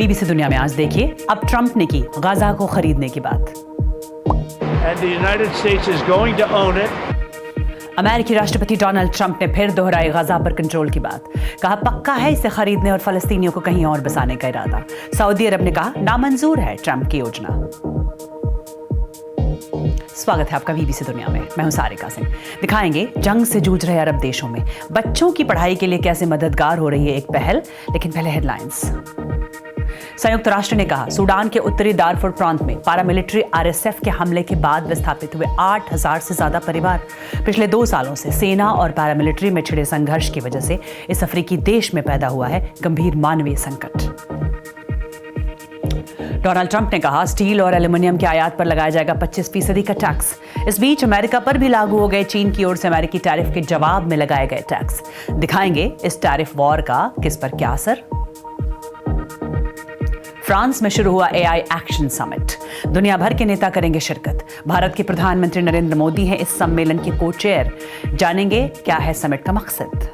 BBC दुनिया में आज देखिए, अब ट्रंप ने की गाजा को खरीदने की बात। And the United States is going to own it. अमेरिकी राष्ट्रपति डोनाल्ड ट्रंप ने फिर दोहराई गाजा पर कंट्रोल की बात। कहा पक्का है इसे खरीदने और फलस्तीनियों को कहीं और बसाने का इरादा। सऊदी अरब ने कहा नामंजूर है ट्रंप की योजना। स्वागत है आपका बीबीसी दुनिया में। मैं हूं सारिका सिंह। दिखाएंगे जंग से जूझ रहे अरब देशों में बच्चों की पढ़ाई के लिए कैसे मददगार हो रही है एक पहल। लेकिन पहले हेडलाइंस। संयुक्त राष्ट्र ने कहा सूडान के उत्तरी दारफुर प्रांत में पारामिलिट्री आरएसएफ के हमले के बाद विस्थापित हुए 8,000 से ज्यादा परिवार। पिछले 2 सालों से सेना और पारामिलिट्री में छिड़े संघर्ष की वजह से इस अफ्रीकी देश में पैदा हुआ है गंभीर मानवीय संकट। डोनाल्ड ट्रंप ने कहा स्टील और एल्यूमिनियम की आयात पर लगाया जाएगा 25% का टैक्स। इस बीच अमेरिका पर भी लागू हो गए चीन की ओर से अमेरिकी टैरिफ के जवाब में लगाए गए टैक्स। दिखाएंगे इस टैरिफ वॉर का किस पर क्या असर। फ्रांस में शुरू हुआ एआई एक्शन समिट। दुनिया भर के नेता करेंगे शिरकत। भारत के प्रधानमंत्री नरेंद्र मोदी हैं इस सम्मेलन के को चेयर। जानेंगे क्या है समिट का मकसद।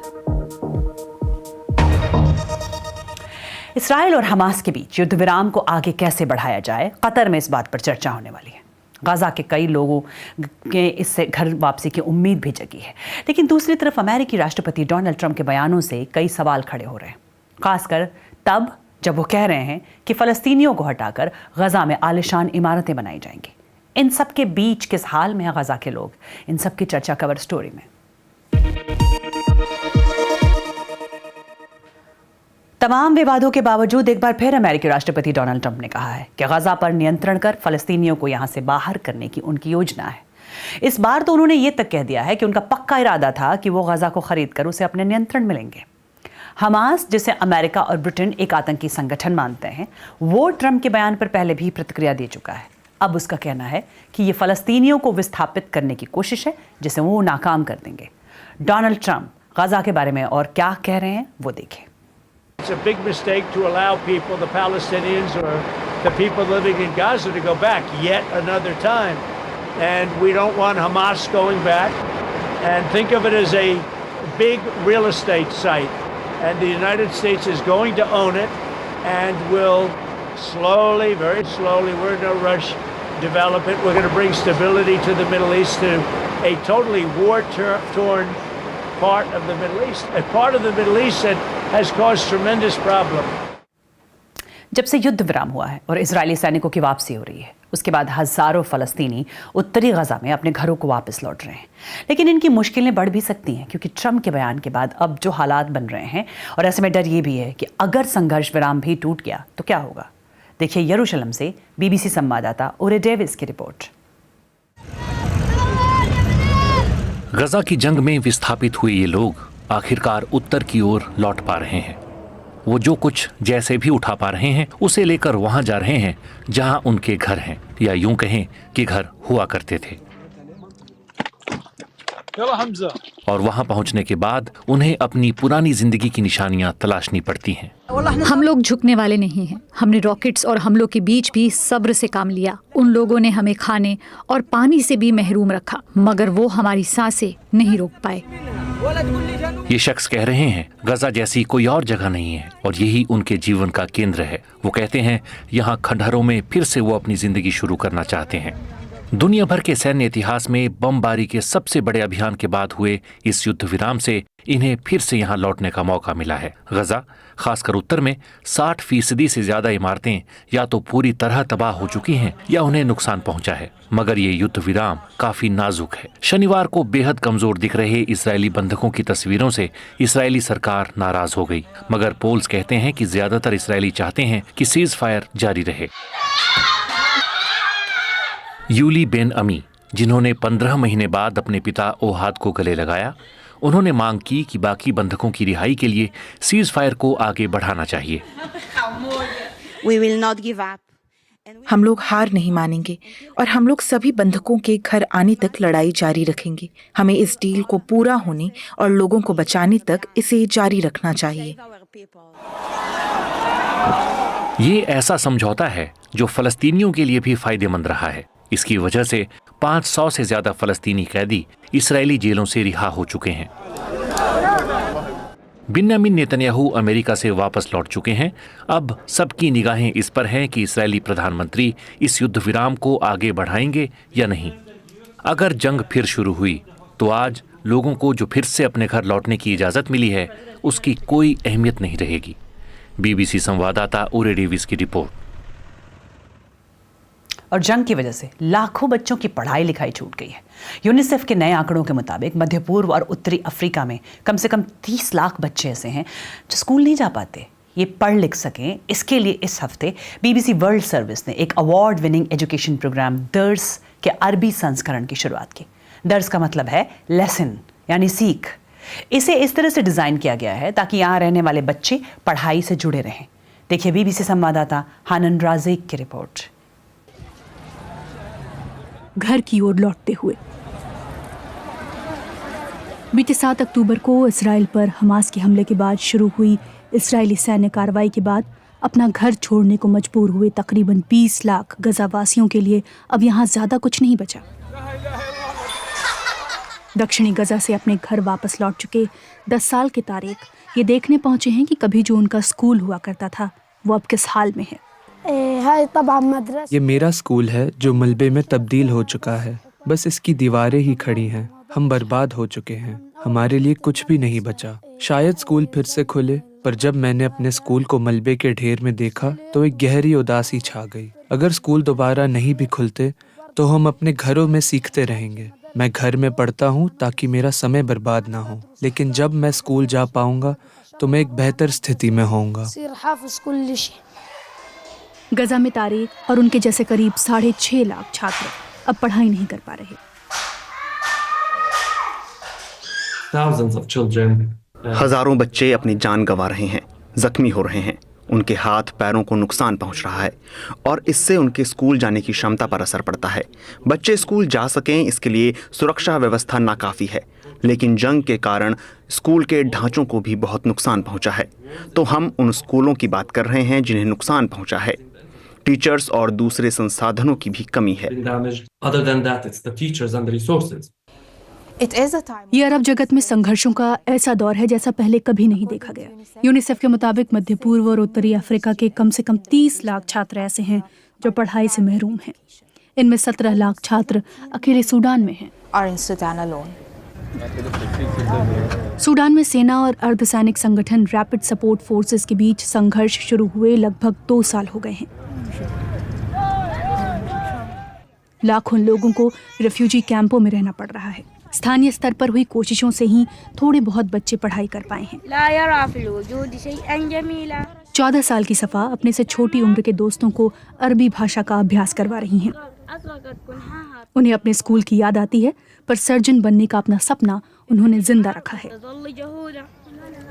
इसराइल और हमास के बीच युद्ध विराम को आगे कैसे बढ़ाया जाए, कतर में इस बात पर चर्चा होने वाली है। गाजा के कई लोगों के इससे घर वापसी की उम्मीद भी जगी है। लेकिन दूसरी तरफ अमेरिकी राष्ट्रपति डोनाल्ड ट्रंप के बयानों से कई सवाल खड़े हो रहे हैं, खासकर तब जब वो कह रहे हैं कि फलस्तीनियों को हटाकर गजा में आलिशान इमारतें बनाई जाएंगी। इन सब के बीच किस हाल में है गजा के लोग, इन सब की चर्चा कवर स्टोरी में। तमाम विवादों के बावजूद एक बार फिर अमेरिकी राष्ट्रपति डोनाल्ड ट्रंप ने कहा है कि गजा पर नियंत्रण कर फलस्तीनियों को यहां से बाहर करने की उनकी योजना है। इस बार तो उन्होंने ये तक कह दिया है कि उनका पक्का इरादा था कि वो गजा को खरीद कर उसे अपने नियंत्रण में लेंगे। हमास, जिसे अमेरिका और ब्रिटेन एक आतंकी संगठन मानते हैं, वो ट्रंप के बयान पर पहले भी प्रतिक्रिया दे चुका है। अब उसका कहना है कि ये फलस्तीनियों को विस्थापित करने की कोशिश है जिसे वो नाकाम कर देंगे। डोनाल्ड ट्रंप गजा के बारे में और क्या कह रहे हैं वो देखें। It's a big mistake to allow people, the Palestinians or the people living in Gaza, to go back yet another time. And we don't want Hamas going back. And think of it as a big real estate site. And the United States is going to own it and will slowly, very slowly, we're in no rush, develop it. We're going to bring stability to the Middle East, to a totally war-torn part of the Middle East, a part of the Middle East that has caused tremendous problem. जब से युद्ध विराम हुआ है और Israeli सैनिकों की वापसी हो रही है, उसके बाद हजारों फलस्तीनी उत्तरी गजा में अपने घरों को वापस लौट रहे हैं। लेकिन इनकी मुश्किलें बढ़ भी सकती हैं क्योंकि ट्रंप के बयान के बाद अब जो हालात बन रहे हैं, और ऐसे में डर ये भी है कि अगर संघर्ष विराम भी टूट गया तो क्या होगा। देखिए यरूशलेम से बीबीसी संवाददाता ओरे डेविस की रिपोर्ट। गजा की जंग में विस्थापित हुए ये लोग आखिरकार उत्तर की ओर लौट पा रहे हैं। वो जो कुछ जैसे भी उठा पा रहे हैं उसे लेकर वहां जा रहे हैं जहां उनके घर हैं, या यूं कहें कि घर हुआ करते थे। और वहां पहुंचने के बाद उन्हें अपनी पुरानी जिंदगी की निशानियां तलाशनी पड़ती हैं। हम लोग झुकने वाले नहीं हैं। हमने रॉकेट्स और हमलों के बीच भी सब्र से काम लिया। उन लोगों ने हमें खाने और पानी से भी महरूम रखा, मगर वो हमारी सांसें नहीं रोक पाए। ये शख्स कह रहे हैं गजा जैसी कोई और जगह नहीं है और यही उनके जीवन का केंद्र है। वो कहते हैं यहाँ खंडहरों में फिर से वो अपनी जिंदगी शुरू करना चाहते हैं। दुनिया भर के सैन्य इतिहास में बमबारी के सबसे बड़े अभियान के बाद हुए इस युद्ध विराम से इन्हें फिर से यहाँ लौटने का मौका मिला है। गजा, खासकर उत्तर में 60% से ज्यादा इमारतें या तो पूरी तरह तबाह हो चुकी हैं या उन्हें नुकसान पहुंचा है। मगर ये युद्ध विराम काफी नाजुक है। शनिवार को बेहद कमजोर दिख रहे इजरायली बंधकों की तस्वीरों से इजरायली सरकार नाराज हो गई, मगर पोल्स कहते हैं कि ज्यादातर इजरायली चाहते हैं कि सीज फायर जारी रहे। यूली बेन अमी, जिन्होंने 15 महीने बाद अपने पिता ओहाद को गले लगाया, उन्होंने मांग की कि बाकी बंधकों की रिहाई के लिए सीज फायर को आगे बढ़ाना चाहिए। हम लोग हार नहीं मानेंगे और हम लोग सभी बंधकों के घर आने तक लड़ाई जारी रखेंगे। हमें इस डील को पूरा होने और लोगों को बचाने तक इसे जारी रखना चाहिए। ये ऐसा समझौता है जो फलस्तीनियों के लिए भी फायदेमंद रहा है। इसकी वजह से 500 से ज्यादा फलस्तीनी कैदी इस्राएली जेलों से रिहा हो चुके हैं। बिन्यामिन नेतन्याहू अमेरिका से वापस लौट चुके हैं। अब सबकी निगाहें इस पर हैं कि इस्राएली प्रधानमंत्री इस युद्ध विराम को आगे बढ़ाएंगे या नहीं। अगर जंग फिर शुरू हुई तो आज लोगों को जो फिर से अपने घर लौटने की इजाजत मिली है उसकी कोई अहमियत नहीं रहेगी। बीबीसी संवाददाता उरे डेविस की रिपोर्ट। और जंग की वजह से लाखों बच्चों की पढ़ाई लिखाई छूट गई है। यूनिसेफ के नए आंकड़ों के मुताबिक मध्य पूर्व और उत्तरी अफ्रीका में कम से कम 30 लाख बच्चे ऐसे हैं जो स्कूल नहीं जा पाते। ये पढ़ लिख सकें, इसके लिए इस हफ्ते बीबीसी वर्ल्ड सर्विस ने एक अवार्ड विनिंग एजुकेशन प्रोग्राम दर्स के अरबी संस्करण की शुरुआत की। दर्स का मतलब है लेसन यानी सीख। इसे इस तरह से डिजाइन किया गया है ताकि यहाँ रहने वाले बच्चे पढ़ाई से जुड़े रहें। देखिए बीबीसी संवाददाता हानन राज़ेक की रिपोर्ट। घर की ओर लौटते हुए बीते 7 अक्टूबर को इसराइल पर हमास के हमले के बाद शुरू हुई इस्राएली सैन्य कार्रवाई के बाद अपना घर छोड़ने को मजबूर हुए तकरीबन 20 लाख गजावासियों के लिए अब यहाँ ज्यादा कुछ नहीं बचा। दक्षिणी गजा से अपने घर वापस लौट चुके 10 साल के तारिक ये देखने पहुंचे हैं कि कभी जो उनका स्कूल हुआ करता था वो अब किस हाल में है। ये मेरा स्कूल है जो मलबे में तब्दील हो चुका है। बस इसकी दीवारें ही खड़ी हैं। हम बर्बाद हो चुके हैं। हमारे लिए कुछ भी नहीं बचा। शायद स्कूल फिर से खुले, पर जब मैंने अपने स्कूल को मलबे के ढेर में देखा तो एक गहरी उदासी छा गई। अगर स्कूल दोबारा नहीं भी खुलते तो हम अपने घरों में सीखते रहेंगे। मैं घर में पढ़ता हूँ ताकि मेरा समय बर्बाद ना हो, लेकिन जब मैं स्कूल जा पाऊंगा तो मैं एक बेहतर स्थिति में होऊंगा। गजा में तारिक और उनके जैसे करीब 6.5 लाख छात्र अब पढ़ाई नहीं कर पा रहे। हजारों बच्चे अपनी जान गंवा रहे हैं, जख्मी हो रहे हैं, उनके हाथ पैरों को नुकसान पहुंच रहा है और इससे उनके स्कूल जाने की क्षमता पर असर पड़ता है। बच्चे स्कूल जा सकें इसके लिए सुरक्षा व्यवस्था नाकाफी है, लेकिन जंग के कारण स्कूल के ढांचों को भी बहुत नुकसान पहुंचा है। तो हम उन स्कूलों की बात कर रहे हैं जिन्हें नुकसान पहुंचा है। टीचर्स और दूसरे संसाधनों की भी कमी है। ये अरब जगत में संघर्षों का ऐसा दौर है जैसा पहले कभी नहीं देखा गया। यूनिसेफ के मुताबिक मध्य पूर्व और उत्तरी अफ्रीका के कम से कम 30 लाख छात्र ऐसे हैं जो पढ़ाई से महरूम हैं। इनमें 17 लाख छात्र अकेले सूडान में हैं। सूडान में सेना और अर्धसैनिक संगठन रैपिड सपोर्ट फोर्सेस के बीच संघर्ष शुरू हुए लगभग 2 साल हो गए हैं। लाखों लोगों को रिफ्यूजी कैंपों में रहना पड़ रहा है। स्थानीय स्तर पर हुई कोशिशों से ही थोड़े बहुत बच्चे पढ़ाई कर पाए हैं। 14 साल की सफा अपने से छोटी उम्र के दोस्तों को अरबी भाषा का अभ्यास करवा रही हैं। उन्हें अपने स्कूल की याद आती है, पर सर्जन बनने का अपना सपना उन्होंने जिंदा रखा है।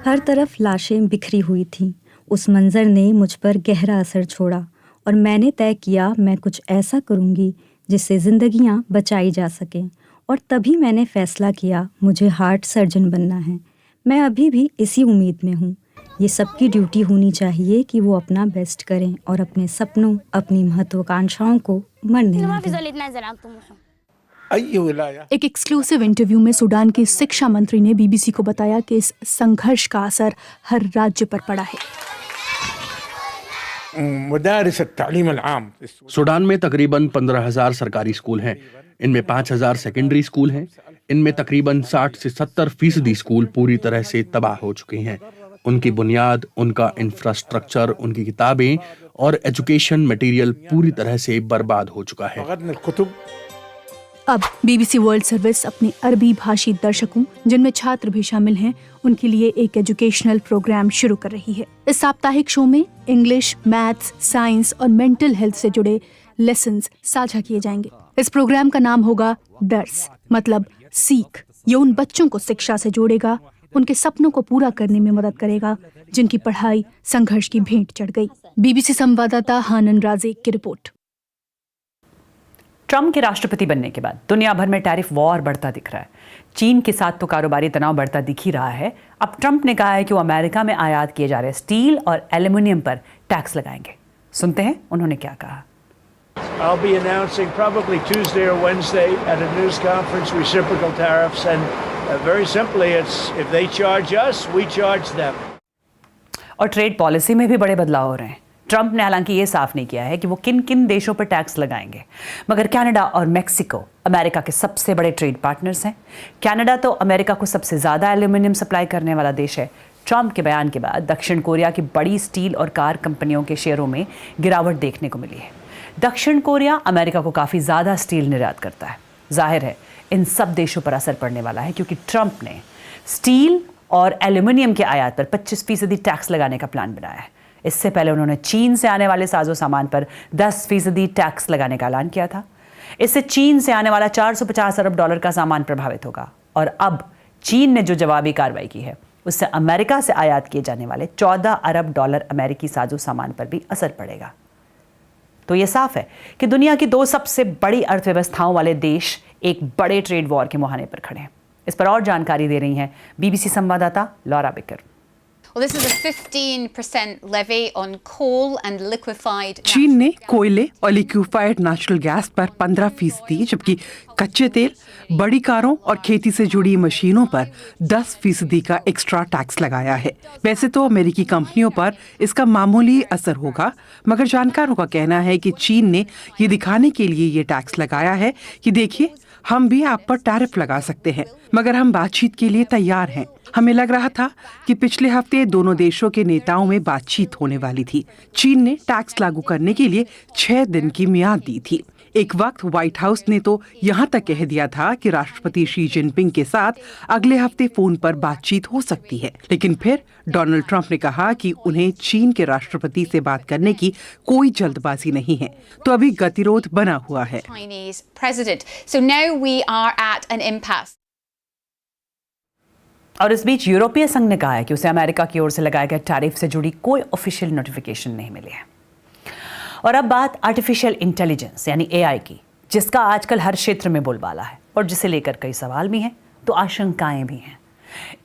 हर तरफ लाशें बिखरी हुई थीं। उस मंजर ने मुझ पर गहरा असर छोड़ा और मैंने तय किया मैं कुछ ऐसा करूंगी जिससे जिंदगियां बचाई जा सकें। और तभी मैंने फैसला किया मुझे हार्ट सर्जन बनना है। मैं अभी भी इसी उम्मीद में हूँ। ये सबकी ड्यूटी होनी चाहिए कि वो अपना बेस्ट करें और अपने सपनों, अपनी महत्वाकांक्षाओं को मरने ना दें। एक एक्सक्लूसिव इंटरव्यू में सूडान के शिक्षा मंत्री ने बीबीसी को बताया कि इस संघर्ष का असर हर राज्य पर पड़ा है। सूडान में तकरीबन 15,000 सरकारी स्कूल हैं। इनमें 5,000 सेकेंडरी स्कूल हैं। इनमें तकरीबन 60 से 70% स्कूल पूरी तरह से तबाह हो चुके हैं। उनकी बुनियाद, उनका इंफ्रास्ट्रक्चर, उनकी किताबें और एजुकेशन मटेरियल पूरी तरह से बर्बाद हो चुका है। अब बीबीसी वर्ल्ड सर्विस अपने अरबी भाषी दर्शकों, जिनमें छात्र भी शामिल हैं, उनके लिए एक एजुकेशनल प्रोग्राम शुरू कर रही है। इस साप्ताहिक शो में इंग्लिश, मैथ्स, साइंस और मेंटल हेल्थ से जुड़े लेसन्स साझा किए जाएंगे। इस प्रोग्राम का नाम होगा दर्स, मतलब सीख। ये उन बच्चों को शिक्षा से जोड़ेगा, उनके सपनों को पूरा करने में मदद करेगा जिनकी पढ़ाई संघर्ष की भेंट चढ़ गई। बीबीसी संवाददाता हानन राज़ेक की रिपोर्ट। ट्रंप के राष्ट्रपति बनने के बाद दुनिया भर में टैरिफ वॉर बढ़ता दिख रहा है। चीन के साथ तो कारोबारी तनाव बढ़ता दिख ही रहा है। अब ट्रंप ने कहा है कि वो अमेरिका में आयात किए जा रहे स्टील और एल्युमिनियम पर टैक्स लगाएंगे। सुनते हैं उन्होंने क्या कहा। I'll be announcing probably Tuesday or Wednesday at a news conference reciprocal tariffs, and Very simply, it's if they charge us, we charge them. और ट्रेड पॉलिसी में भी बड़े बदलाव हो रहे हैं। ट्रंप ने हालांकि ये साफ नहीं किया है कि वो किन किन देशों पर टैक्स लगाएंगे, मगर कनाडा और मेक्सिको अमेरिका के सबसे बड़े ट्रेड पार्टनर्स हैं। कनाडा तो अमेरिका को सबसे ज़्यादा एल्यूमिनियम सप्लाई करने वाला देश है। ट्रंप के बयान के बाद दक्षिण कोरिया की बड़ी स्टील और कार कंपनियों के शेयरों में गिरावट देखने को मिली है। दक्षिण कोरिया अमेरिका को काफ़ी ज़्यादा स्टील निर्यात करता है। जाहिर है इन सब देशों पर असर पड़ने वाला है, क्योंकि ट्रंप ने स्टील और एल्यूमिनियम के आयात पर 25% टैक्स लगाने का प्लान बनाया है। इससे पहले उन्होंने चीन से आने वाले साजो सामान पर 10% टैक्स लगाने का ऐलान किया था। इससे चीन से आने वाला $450 अरब का सामान प्रभावित होगा। और अब चीन ने जो जवाबी कार्रवाई की है, उससे अमेरिका से आयात किए जाने वाले $14 अरब अमेरिकी साजो सामान पर भी असर पड़ेगा। तो ये साफ है कि दुनिया की दो सबसे बड़ी अर्थव्यवस्थाओं वाले देश एक बड़े ट्रेड वॉर के मुहाने पर खड़े हैं। इस पर और जानकारी दे रही हैं बीबीसी संवाददाता लॉरा बिकर। चीन ने कोयले और लिक्विफाइड नेचुरल गैस पर 15%, जबकि कच्चे तेल, बड़ी कारों और खेती से जुड़ी मशीनों पर 10% का एक्स्ट्रा टैक्स लगाया है। वैसे तो अमेरिकी कंपनियों पर इसका मामूली असर होगा, मगर जानकारों का कहना है कि चीन ने ये दिखाने के लिए ये टैक्स लगाया है कि देखिए, हम भी आप पर टैरिफ लगा सकते हैं, मगर हम बातचीत के लिए तैयार हैं। हमें लग रहा था कि पिछले हफ्ते दोनों देशों के नेताओं में बातचीत होने वाली थी। चीन ने टैक्स लागू करने के लिए 6 दिन की मियाद दी थी। एक वक्त व्हाइट हाउस ने तो यहाँ तक कह दिया था कि राष्ट्रपति शी जिनपिंग के साथ अगले हफ्ते फोन पर बातचीत हो सकती है, लेकिन फिर डोनाल्ड ट्रंप ने कहा कि उन्हें चीन के राष्ट्रपति से बात करने की कोई जल्दबाजी नहीं है, तो अभी गतिरोध बना हुआ है। और इस बीच यूरोपीय संघ ने कहा है कि उसे अमेरिका की ओर से लगाए गए टैरिफ से जुड़ी कोई ऑफिशियल नोटिफिकेशन नहीं मिली है। और अब बात आर्टिफिशियल इंटेलिजेंस यानी एआई की, जिसका आजकल हर क्षेत्र में बोलबाला है और जिसे लेकर कई सवाल भी हैं तो आशंकाएं भी हैं।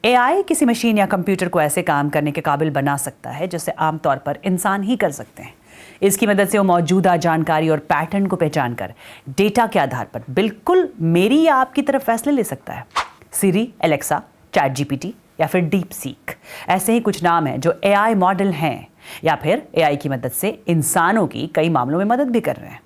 एआई किसी मशीन या कंप्यूटर को ऐसे काम करने के काबिल बना सकता है जिसे आमतौर पर इंसान ही कर सकते हैं। इसकी मदद से वो मौजूदा जानकारी और पैटर्न को पहचान कर डेटा के आधार पर बिल्कुल मेरी या आपकी तरफ फैसले ले सकता है। सिरी, एलेक्सा, चैट जीपीटी या फिर डीप सीक, ऐसे ही कुछ नाम हैं जो एआई मॉडल हैं या फिर एआई की मदद से इंसानों की कई मामलों में मदद भी कर रहे हैं।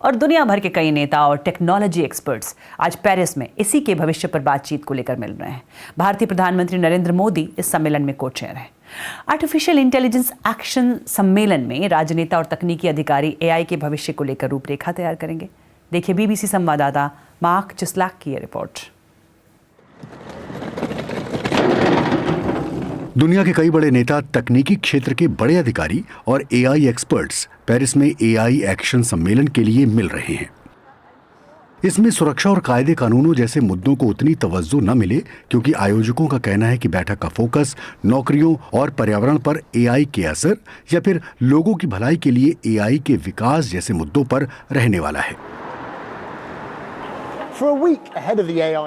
और दुनिया भर के कई नेता और टेक्नोलॉजी एक्सपर्ट्स आज पेरिस में इसी के भविष्य पर बातचीत को लेकर मिल रहे हैं। भारतीय प्रधानमंत्री नरेंद्र मोदी इस सम्मेलन में को चेयर हैं। आर्टिफिशियल इंटेलिजेंस एक्शन सम्मेलन में राजनेता और तकनीकी अधिकारी एआई के भविष्य को लेकर रूपरेखा तैयार करेंगे। देखिए बीबीसी संवाददाता मार्क चिस्लैक की यह रिपोर्ट। दुनिया के कई बड़े नेता, तकनीकी क्षेत्र के बड़े अधिकारी और एआई एक्सपर्ट्स पेरिस में एआई एक्शन सम्मेलन के लिए मिल रहे हैं। इसमें सुरक्षा और कायदे कानूनों जैसे मुद्दों को उतनी तवज्जो न मिले, क्योंकि आयोजकों का कहना है कि बैठक का फोकस नौकरियों और पर्यावरण पर एआई के असर या फिर लोगों की भलाई के लिए एआई के विकास जैसे मुद्दों पर रहने वाला है।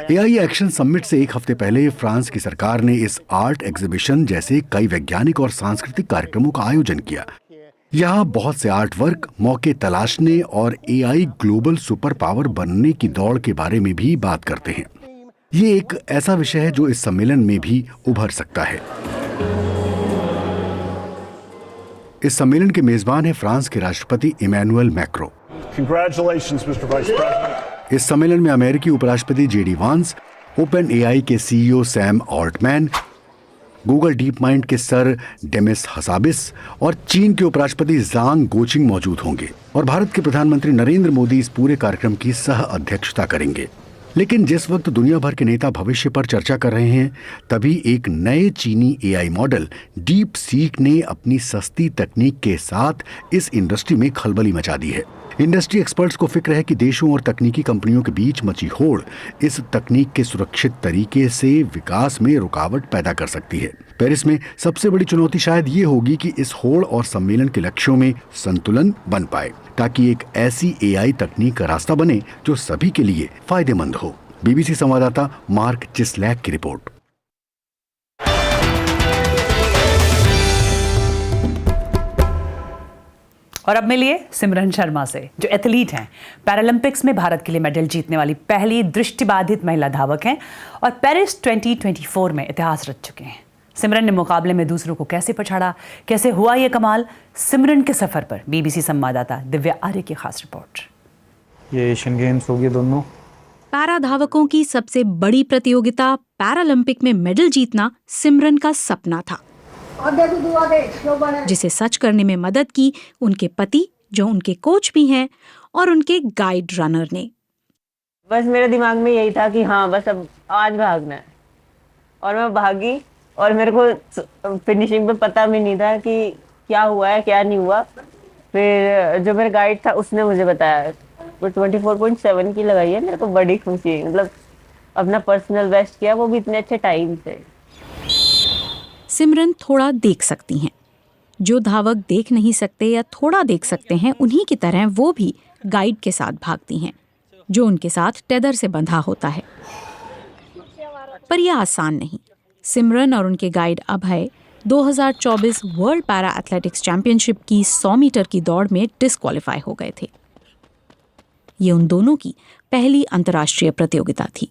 एआई एक्शन समिट से एक हफ्ते पहले फ्रांस की सरकार ने इस आर्ट एग्जीबिशन जैसे कई वैज्ञानिक और सांस्कृतिक कार्यक्रमों का आयोजन किया। यहाँ बहुत से आर्ट वर्क, मौके तलाशने और एआई ग्लोबल सुपर पावर बनने की दौड़ के बारे में भी बात करते हैं। ये एक ऐसा विषय है जो इस सम्मेलन में भी उभर सकता है। इस सम्मेलन के मेजबान है फ्रांस के राष्ट्रपति इमैनुअल मैक्रो। इस सम्मेलन में अमेरिकी उपराष्ट्रपति जेडी वांस, ओपन एआई के CEO Sam Altman, Google deep mind के सर डेमिस हसाबिस और चीन के उपराष्ट्रपति जांग गोचिंग मौजूद होंगे। और भारत के प्रधानमंत्री नरेंद्र मोदी इस पूरे कार्यक्रम की सह अध्यक्षता करेंगे। लेकिन जिस वक्त दुनिया भर के नेता भविष्य पर चर्चा कर रहे हैं, तभी एक नए चीनी एआई मॉडल डीप सीक ने अपनी सस्ती तकनीक के साथ इस इंडस्ट्री में खलबली मचा दी है। इंडस्ट्री एक्सपर्ट्स को फिक्र है कि देशों और तकनीकी कंपनियों के बीच मची होड़ इस तकनीक के सुरक्षित तरीके से विकास में रुकावट पैदा कर सकती है। पेरिस में सबसे बड़ी चुनौती शायद ये होगी कि इस होड़ और सम्मेलन के लक्ष्यों में संतुलन बन पाए, ताकि एक ऐसी एआई तकनीक का रास्ता बने जो सभी के लिए फायदेमंद हो। बीबीसी संवाददाता मार्क चिस्लैक की रिपोर्ट। और अब मिलिए सिमरन शर्मा से, जो एथलीट हैं, पैरालंपिक्स में भारत के लिए मेडल जीतने वाली पहली दृष्टिबाधित महिला धावक हैं और पेरिस 2024 में इतिहास रच चुके हैं। सिमरन ने मुकाबले में दूसरों को कैसे पछाड़ा, कैसे हुआ ये कमाल, सिमरन के सफर पर बीबीसी संवाददाता दिव्या आर्य की खास रिपोर्ट। ये एशियन गेम्स हो गए दोनों। पैरा धावकों की सबसे बड़ी प्रतियोगिता पैरालंपिक में मेडल जीतना सिमरन का सपना था, जिसे सच करने में मदद की उनके पति, जो उनके कोच भी हैं, और उनके गाइड रनर ने। बस मेरे दिमाग में यही था कि हाँ बस अब आज भागना है, और मैं भागी। और मेरे को फिनिशिंग पे पता भी नहीं था कि क्या हुआ है क्या नहीं हुआ। फिर जो मेरा गाइड था उसने मुझे बताया वो 24.7 की लगाई है। मेरे को बड़ी खुशी है, मतलब अपना पर्सनल बेस्ट किया, वो भी इतने अच्छे टाइम से। सिमरन थोड़ा देख सकती हैं। जो धावक देख नहीं सकते या थोड़ा देख सकते हैं, उन्हीं की तरह वो भी गाइड के साथ भागती हैं, जो उनके साथ टेदर से बंधा होता है। पर यह आसान नहीं। सिमरन और उनके गाइड अभय 2024 वर्ल्ड पैरा एथलेटिक्स चैंपियनशिप की 100 मीटर की दौड़ में डिस्क्वालीफाई हो गए थे। ये उन दोनों की पहली अंतर्राष्ट्रीय प्रतियोगिता थी।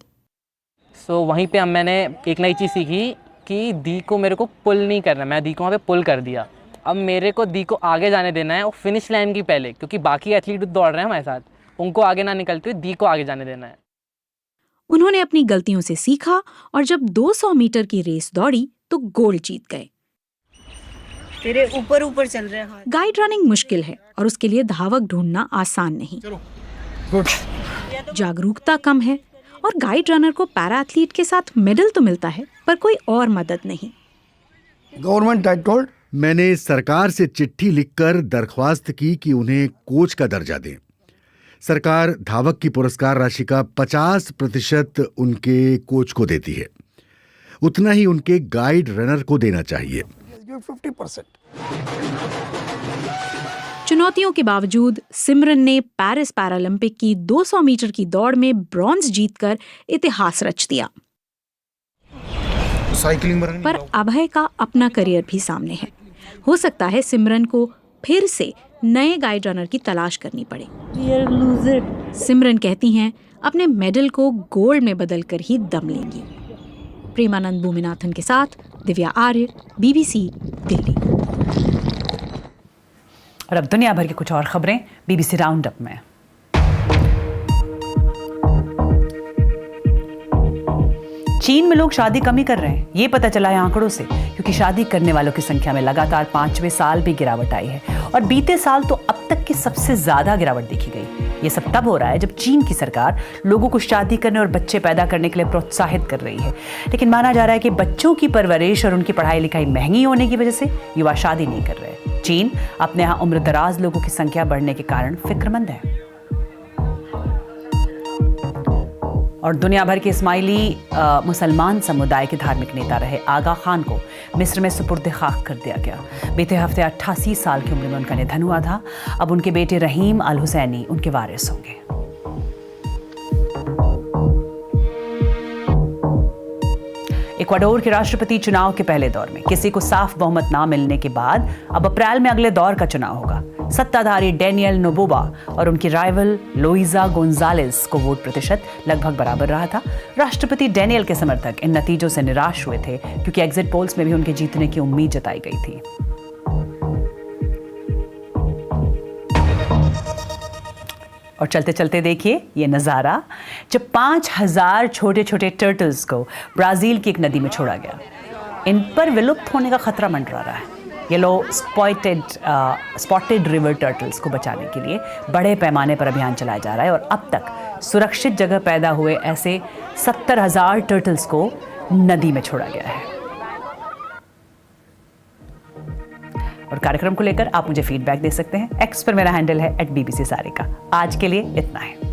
वहीं पे मैंने एक नई चीज़ सीखी कि दी को मेरे को पुल नहीं करना, मैं दी को वहाँ पे पुल कर दिया। अब मेरे को दी को आगे जाने देना है और फिनिश लाइन की पहले, क्योंकि बाकी एथलीट दौड़ रहे हैं हमारे साथ, उनको आगे ना निकलते हुए दी को आगे जाने देना है। उन्होंने अपनी गलतियों से सीखा और जब 200 मीटर की रेस दौड़ी तो गोल्ड जीत गए। तेरे ऊपर ऊपर चल रहे हैं। गाइड रनिंग मुश्किल है और उसके लिए धावक ढूंढना आसान नहीं। जागरूकता कम है और गाइड रनर को पैरा एथलीट के साथ मेडल तो मिलता है, पर कोई और मदद नहीं। गवर्नमेंट मैंने सरकार से चिट्ठी लिखकर दरख्वास्त की कि उन्हें कोच का दर्जा दें। सरकार धावक की पुरस्कार राशि का 50% उनके कोच को देती है, उतना ही उनके गाइड रनर को देना चाहिए। 50%। चुनौतियों के बावजूद सिमरन ने पेरिस पैरालंपिक की 200 मीटर की दौड़ में ब्रॉन्ज जीतकर इतिहास रच दिया। पर अभय का अपना करियर भी सामने है। हो सकता है सिमरन को फिर से नए गाइड रनर की तलाश करनी पड़े। सिमरन कहती हैं अपने मेडल को गोल्ड में बदलकर ही दम लेंगी। प्रेमानंद भूमिनाथन के साथ दिव्या आर्य, बीबीसी दिल्ली। और अब दुनिया भर की कुछ और खबरें बीबीसी राउंड अप में। चीन में लोग शादी कम ही कर रहे हैं, ये पता चला है आंकड़ों से, क्योंकि शादी करने वालों की संख्या में लगातार 5वें साल भी गिरावट आई है और बीते साल तो अब तक की सबसे ज्यादा गिरावट देखी गई। ये सब तब हो रहा है जब चीन की सरकार लोगों को शादी करने और बच्चे पैदा करने के लिए प्रोत्साहित कर रही है, लेकिन माना जा रहा है कि बच्चों की परवरिश और उनकी पढ़ाई लिखाई महंगी होने की वजह से युवा शादी नहीं कर रहे। चीन अपने यहाँ उम्र दराज लोगों की संख्या बढ़ने के कारण फिक्रमंद है। और दुनिया भर के इस्माइली मुसलमान समुदाय के धार्मिक नेता रहे आगा खान को मिस्र में सुपुर्द खाक कर दिया गया। बीते हफ्ते 88 साल की उम्र में उनका निधन हुआ था। अब उनके बेटे रहीम अल हुसैनी उनके वारिस होंगे। इक्वाडोर के राष्ट्रपति चुनाव के पहले दौर में किसी को साफ बहुमत ना मिलने के बाद अब अप्रैल में अगले दौर का चुनाव होगा। सत्ताधारी डेनियल नोबोबा और उनकी राइवल लोइजा गोंजालेस को वोट प्रतिशत लगभग बराबर रहा था। राष्ट्रपति डेनियल के समर्थक इन नतीजों से निराश हुए थे, क्योंकि एग्जिट पोल्स में भी उनके जीतने की उम्मीद जताई गई थी। और चलते चलते देखिए ये नज़ारा, जब 5000 छोटे छोटे टर्टल्स को ब्राजील की एक नदी में छोड़ा गया। इन पर विलुप्त होने का खतरा मंडरा रहा है। येलो स्पॉटेड रिवर टर्टल्स को बचाने के लिए बड़े पैमाने पर अभियान चलाया जा रहा है और अब तक सुरक्षित जगह पैदा हुए ऐसे 70,000 टर्टल्स को नदी में छोड़ा गया है। और कार्यक्रम को लेकर आप मुझे फीडबैक दे सकते हैं। एक्स पर मेरा हैंडल है @BBC सारिका। आज के लिए इतना है।